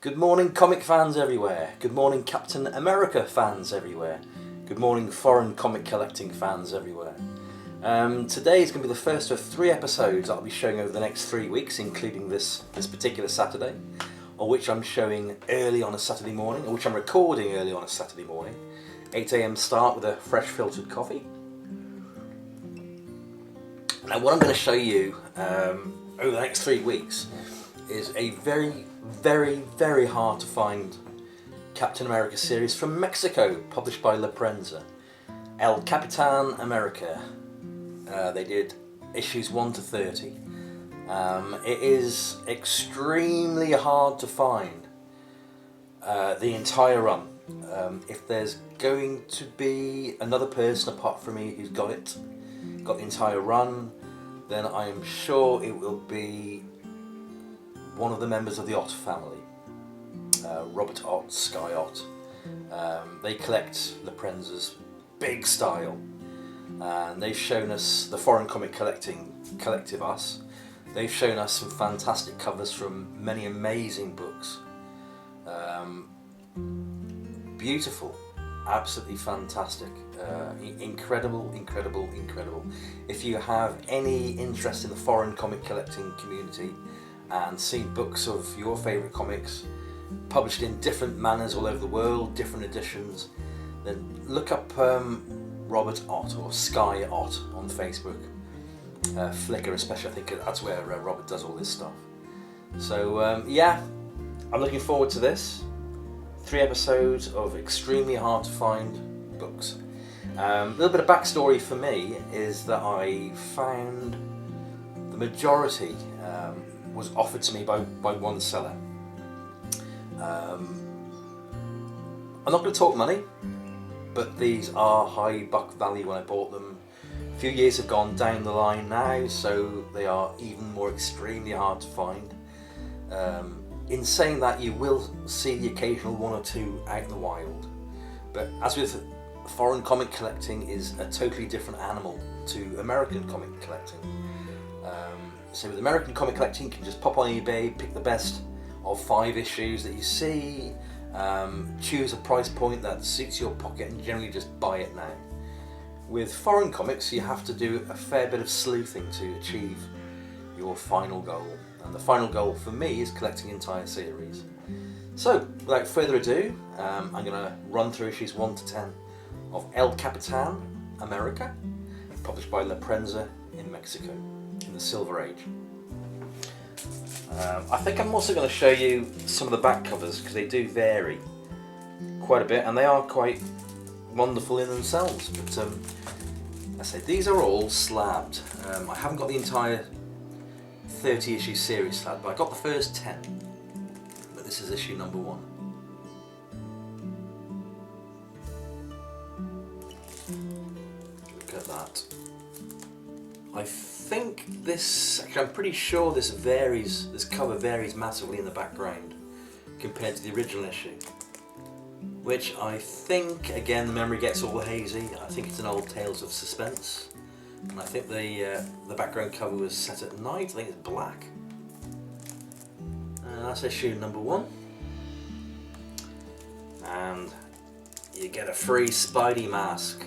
Good morning comic fans everywhere, good morning Captain America fans everywhere, good morning foreign comic collecting fans everywhere. Today is going to be the first of 3 episodes I'll be showing over the next 3 weeks, including this particular Saturday, or which I'm showing early on a Saturday morning, or which I'm recording early on a Saturday morning. 8 AM start with a fresh filtered coffee. Now what I'm going to show you over the next 3 weeks is a very hard to find Captain America series from Mexico, published by Prensa. El Capitan America. They did issues 1 to 30. It is extremely hard to find the entire run. If there's going to be another person apart from me who's got the entire run, then I am sure it will be one of the members of the Ott family, Robert Ott, Sky Ott. They collect Prensa's big style, and they've shown us, the foreign comic collective us, they've shown us some fantastic covers from many amazing books. Beautiful, absolutely fantastic, incredible. If you have any interest in the foreign comic collecting community and seen books of your favourite comics published in different manners all over the world, different editions, then look up Robert Ott or Sky Ott on Facebook, Flickr especially. I think that's where Robert does all this stuff. So yeah, I'm looking forward to this. 3 episodes of extremely hard to find books. A little bit of backstory for me is that I found the majority was offered to me by one seller. I'm not going to talk money, but these are high buck value when I bought them. A few years have gone down the line now, so they are even more extremely hard to find. In saying that, you will see the occasional 1 or 2 out in the wild, but as with foreign comic collecting, is a totally different animal to American comic collecting. So with American comic collecting, you can just pop on eBay, pick the best of 5 issues that you see, choose a price point that suits your pocket, and generally just buy it now. With foreign comics, you have to do a fair bit of sleuthing to achieve your final goal, and the final goal for me is collecting entire series. So without further ado, I'm going to run through issues 1 to 10 of El Capitan America, published by Prensa in Mexico in the Silver Age. I think I'm also going to show you some of the back covers, because they do vary quite a bit and they are quite wonderful in themselves. But I say these are all slabbed. I haven't got the entire 30 issue series slabbed, but I got the first 10. But this is issue number 1. Look at that. I think this, actually I'm pretty sure this cover varies massively in the background compared to the original issue, which I think, again the memory gets all hazy, I think it's an old Tales of Suspense, and I think the background cover was set at night. I think it's black. That's issue number 1, and you get a free Spidey mask.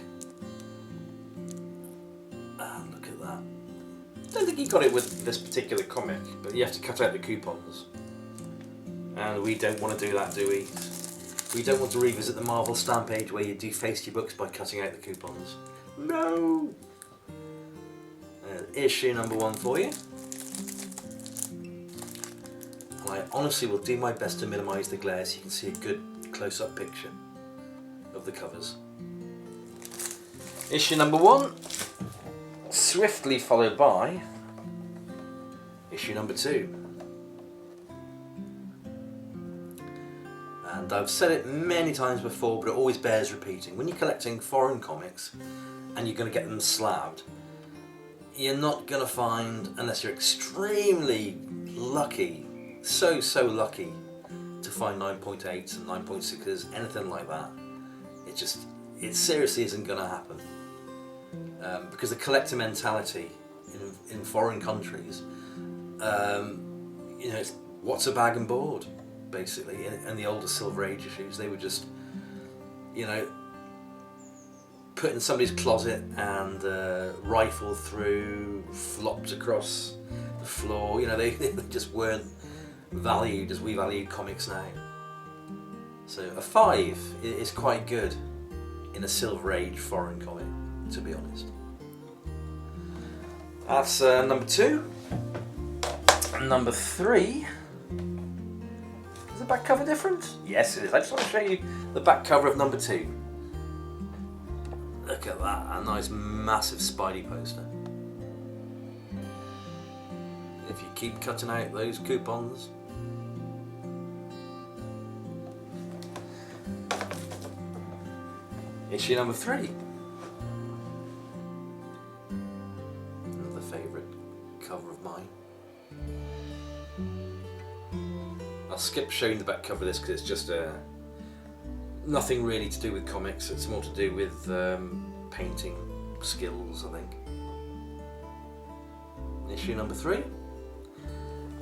I don't think he got it with this particular comic, but you have to cut out the coupons. And we don't want to do that, do we? We don't want to revisit the Marvel stamp age where you defaced your books by cutting out the coupons. No! Issue number 1 for you. And I honestly will do my best to minimise the glare so you can see a good close-up picture of the covers. Issue number 1. Swiftly followed by issue number 2. And I've said it many times before, but it always bears repeating. When you're collecting foreign comics and you're going to get them slabbed, you're not going to find, unless you're extremely lucky, so lucky, to find 9.8s and 9.6s, anything like that. It seriously isn't going to happen. Because the collector mentality in foreign countries, it's what's a bag and board? basically. In the older Silver Age issues, they were just, you know, put in somebody's closet and rifled through, flopped across the floor. You know, they just weren't valued as we value comics now. So a 5 is quite good in a Silver Age foreign comic, to be honest. That's number 2. Number 3. Is the back cover different? Yes, it is. I just want to show you the back cover of number 2. Look at that, a nice massive Spidey poster. If you keep cutting out those coupons. Issue number 3. Another favourite cover of mine. I'll skip showing the back cover of this because it's just nothing really to do with comics. It's more to do with painting skills, I think. Issue number 3.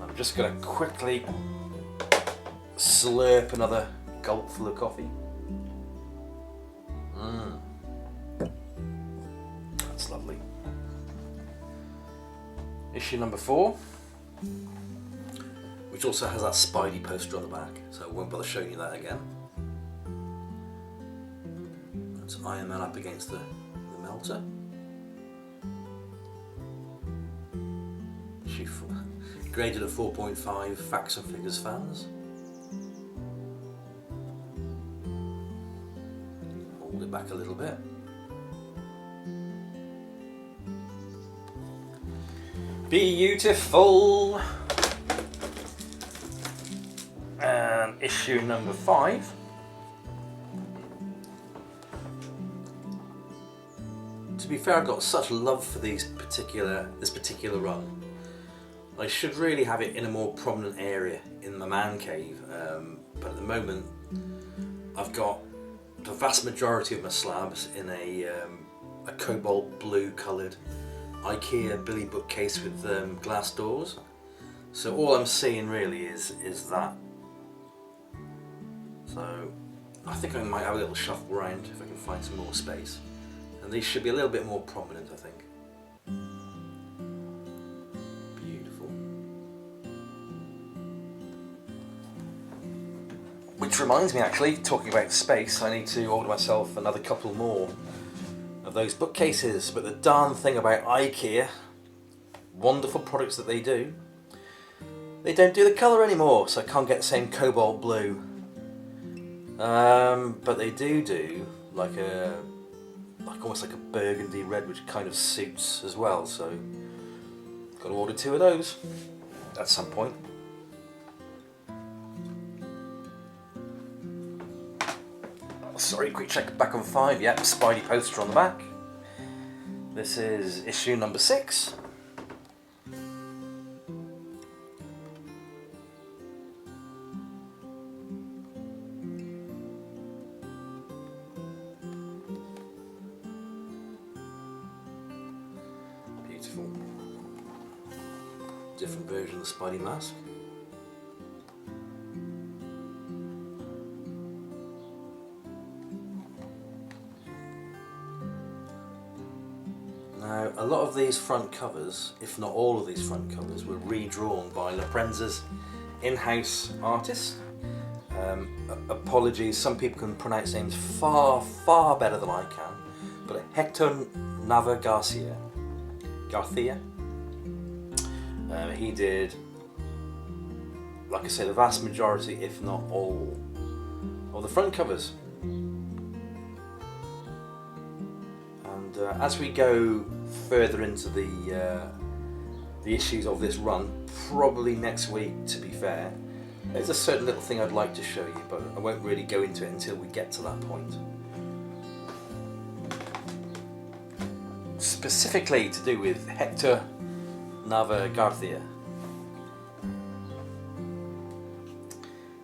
I'm just going to quickly slurp another gulp full of coffee. That's lovely. Issue number 4, which also has that Spidey poster on the back, so I won't bother showing you that again. That's Iron Man up against the Melter. Issue 4, graded at 4.5, Facts and Figures fans. Hold it back a little bit. Beautiful! And issue number 5. To be fair, I've got such love for this particular run. I should really have it in a more prominent area in my man cave, but at the moment I've got the vast majority of my slabs in a cobalt blue coloured IKEA Billy bookcase with glass doors. So all I'm seeing really is that. So I think I might have a little shuffle around if I can find some more space. And these should be a little bit more prominent, I think. Beautiful. Which reminds me, actually, talking about space, I need to order myself another couple more of those bookcases. But the darn thing about IKEA, wonderful products that they do, they don't do the colour anymore, so I can't get the same cobalt blue. But they do like almost like a burgundy red, which kind of suits as well. So got to order 2 of those at some point. Oh, sorry, quick check back on 5. Yep, Spidey poster on the back. This is issue number 6. Beautiful. Different version of the Spidey mask. Now, a lot of these front covers, if not all of these front covers, were redrawn by Prensa's in-house artist. Apologies, some people can pronounce names far, far better than I can, but Hector Nava Garcia. He did, like I say, the vast majority, if not all, of the front covers. And as we go further into the issues of this run, probably next week, to be fair, there's a certain little thing I'd like to show you, but I won't really go into it until we get to that point. Specifically to do with Hector Nava Garcia.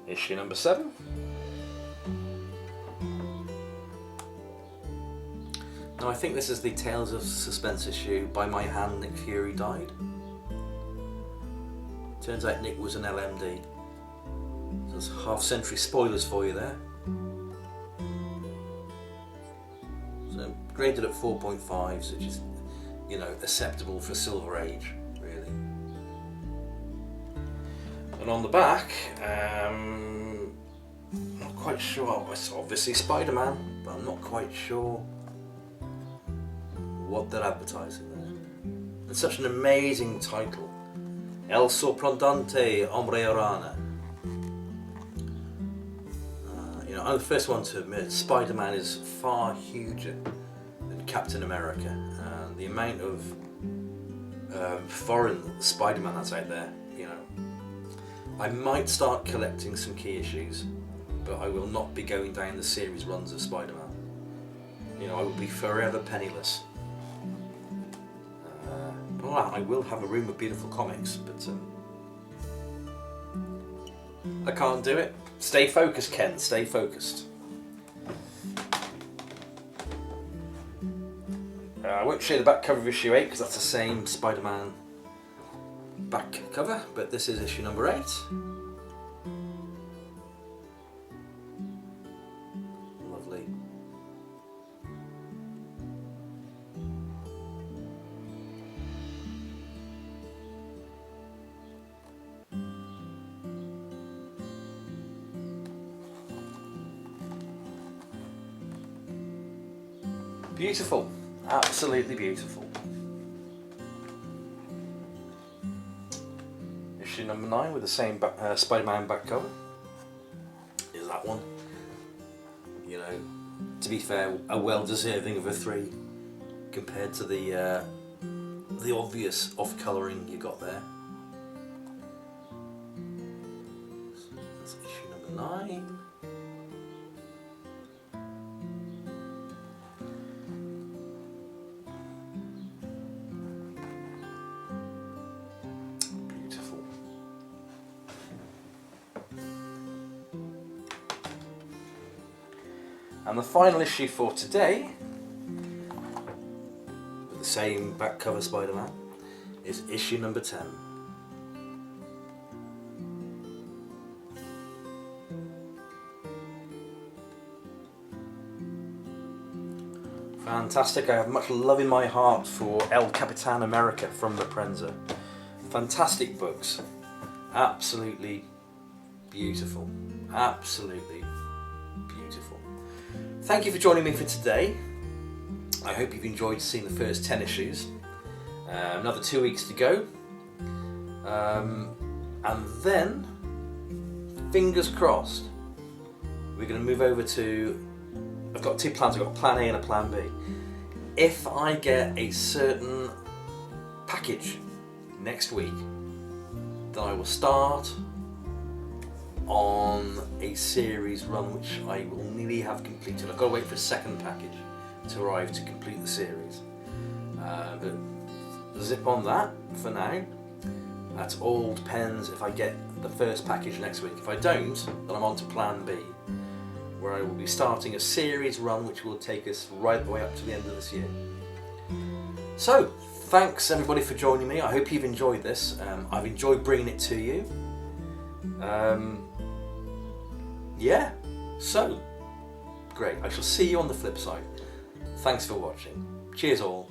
Issue number 7. Now I think this is the Tales of Suspense issue. By my hand, Nick Fury died. Turns out Nick was an LMD. There's half-century spoilers for you there. So graded at 4.5s, which is, you know, acceptable for Silver Age, really. And on the back, not quite sure. It's obviously Spider-Man, but I'm not quite sure what they're advertising there. It's such an amazing title. El sorprendente hombre araña. You know, I'm the first one to admit Spider-Man is far huger than Captain America, and the amount of foreign Spider-Man that's out there, you know. I might start collecting some key issues, but I will not be going down the series runs of Spider-Man. You know, I will be forever penniless. Well, I will have a room of beautiful comics, but I can't do it. Stay focused, Ken, stay focused. I won't show the back cover of issue 8 because that's the same Spider-Man back cover, but this is issue number 8. Lovely. Beautiful, absolutely beautiful. Issue number 9 with the same Spider-Man back cover is that one. You know, to be fair, a well-deserving of a 3 compared to the obvious off-colouring you got there. So that's issue number 9. And the final issue for today, with the same back cover Spider-Man, is issue number 10. Fantastic. I have much love in my heart for El Capitan America from the Prensa. Fantastic books. Absolutely beautiful. Absolutely beautiful. Thank you for joining me for today. I hope you've enjoyed seeing the first 10 issues. Another 2 weeks to go. And then, fingers crossed, we're going to move over to... I've got 2 plans. I've got a plan A and a plan B. If I get a certain package next week, then I will start on a series run which I will nearly have completed. I've got to wait for a second package to arrive to complete the series. But zip on that for now. That all depends if I get the first package next week. If I don't, then I'm on to plan B, where I will be starting a series run which will take us right the way up to the end of this year. So, thanks everybody for joining me. I hope you've enjoyed this. I've enjoyed bringing it to you. Yeah, so great. I shall see you on the flip side. Thanks for watching. Cheers all.